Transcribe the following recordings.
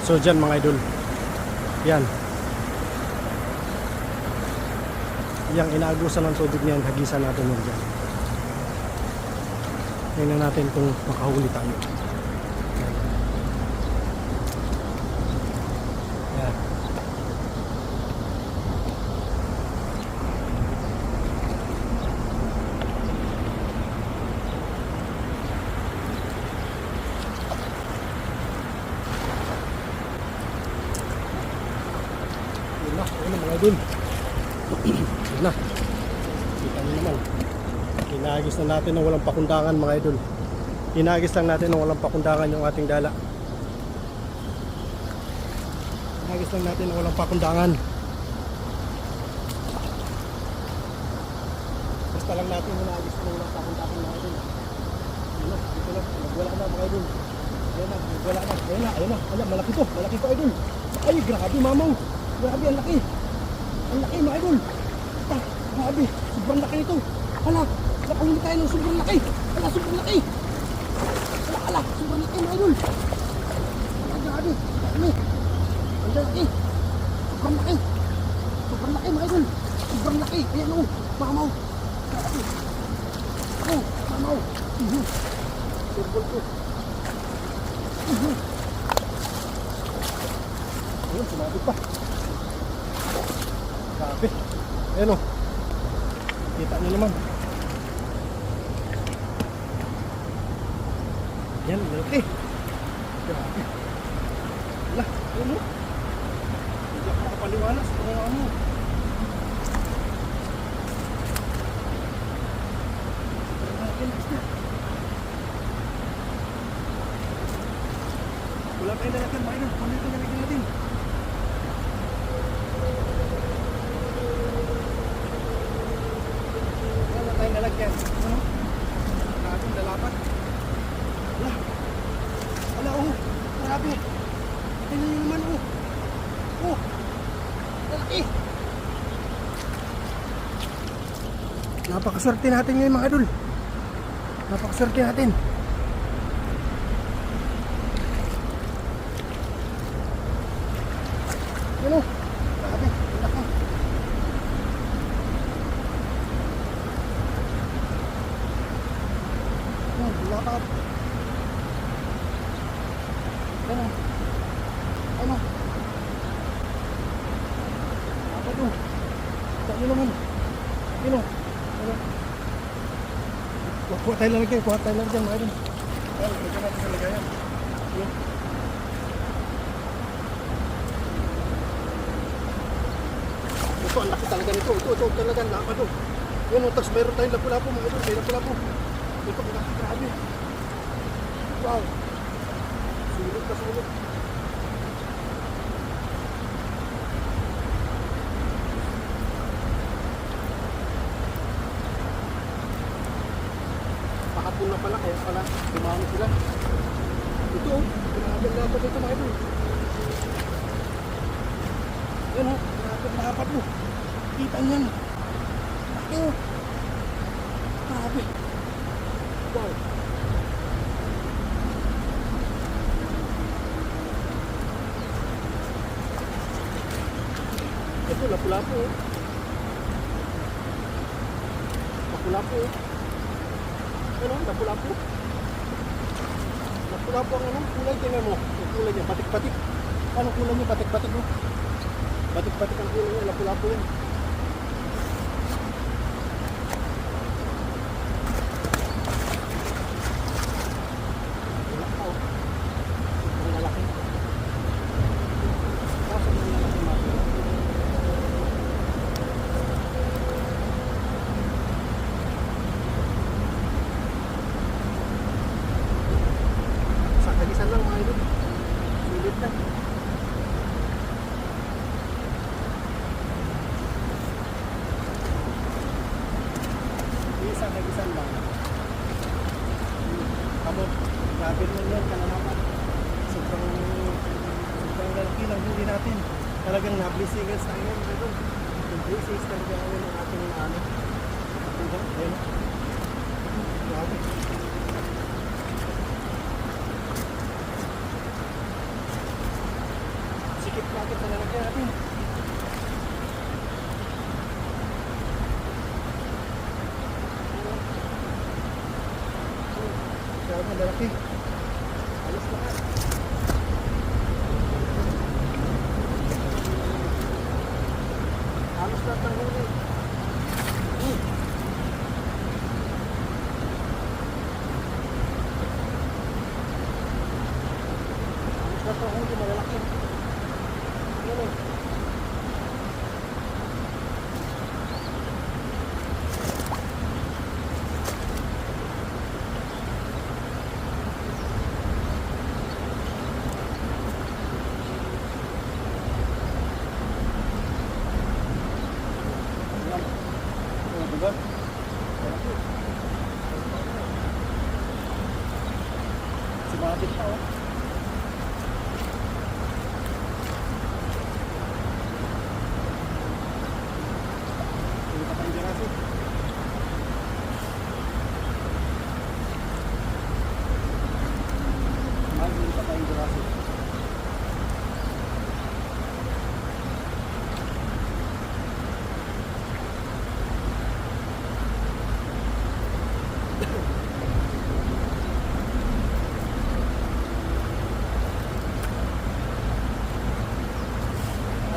So dyan mga idol, yan, yung inaagusan ng tubig niyan, hagisan natin yan dyan. Tingnan natin kung makahuli tayo. Yan. Ayun na mga idol. Ayun na. Kita nyo naman. Inagis na natin ng walang pakundangan mga idol. Inagis lang natin ng walang pakundangan yung ating dala. Inagis lang natin ng walang pakundangan. Basta lang natin inagis ng walang pakundangan mga idol. Ayun na. Dito lang. Nagwala na mga idol. Ayun na. Nagwala na. Ayun na. Ayun na. Ayun, malaki to. Malaki to idol. Ay, grabe mamaw. Grabe, ang laki. Ang laki mga idol. Ah, grabe. Sobrang laki nito. Hala. Nakahuli tayo ng sobrang laki. Hala, sobrang laki. Hala, sobrang laki mga idol. Hala, grabe. Dami. Ang laki. Sobrang laki. Sobrang laki mga idol. Sobrang laki. Ayan o. Mamaw. Grabe. Oh, mamaw. Sobrang ko. Ayun, sumabit pa. Grabe. Ayan o. Kita nyo naman. Yan, laki. Grabe. Wala, ayun o. Hindi ako makapaliwanas. Kung ano. Wala tayong lalagyan, mga idol. Ano ito lalagyan natin? Wala tayong lalagyan. Ano? Nakatong dalapat. Wala. Wala, oh. Grabe. Tingnan nyo naman, oh. Oh. Lalaki. Napakaswerte natin ngayon, mga idol. Napakaswerte natin. Ano? Grabe, laki. Lapat. Ano? Ano? Lapat o. Saan yun naman? Ano? Ano? Kuha tayo lalagyan, kuha tayo lalagyan mga idol. Ayan, lagyan natin sa lagayan. Yun. Ito, ang laki talaga nito. Ito talaga, lapa to. Yun, tapos meron tayong lapu-lapu mga idol. May lapu-lapu. Ito, laki, grabe. Wow. Sulit na sulit. Pakapun na pala, kaya pala dumami sila. Ito, grabe ang lapat nito mga idol. Yan o, grabe ang lapat mo. Kita niyan. Laki o. Grabe. Wow. Ito, lapu-lapu o. Lapu-lapu o. Ano, lapu-lapu. Lapu-lapu ang ano, kulay, tingnan mo. Yung kulay niya, batik-batik. Ano kulay niya, batik-batik o. Batik-batik ang kulay niya, lapu-lapu yan. Isa lang mga idol. Sulit na. Isa-isa lang. Kamot. Grabe mo yan, kananapan. Sobrang lalaki lang huli natin. Talagang na-blessings tayo mga idol. Yung blessings talaga ng ating ano. Ayun. Grabe. bakit sa lalagyan natin. Kaya mo, lalaki. Alis lahat. Alis lahat ng huli. Alis lahat ng huli, malalaki. Yan o. Diba? Sumabit pa oh. Hindi pa tayong dirasi. Hindi pa tayong dirasi.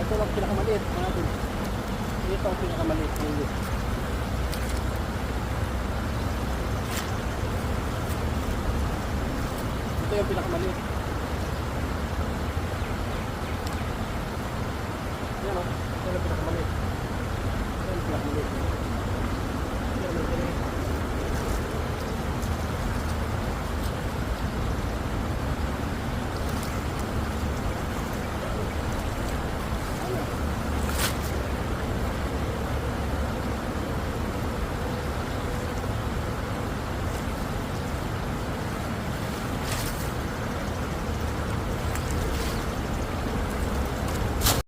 Ito lang pinakamaliit mga idol. Ito ang pinakamaliit ngayon. Ito yung pinakamaliit. Yan o. Ito yung pinakamaliit.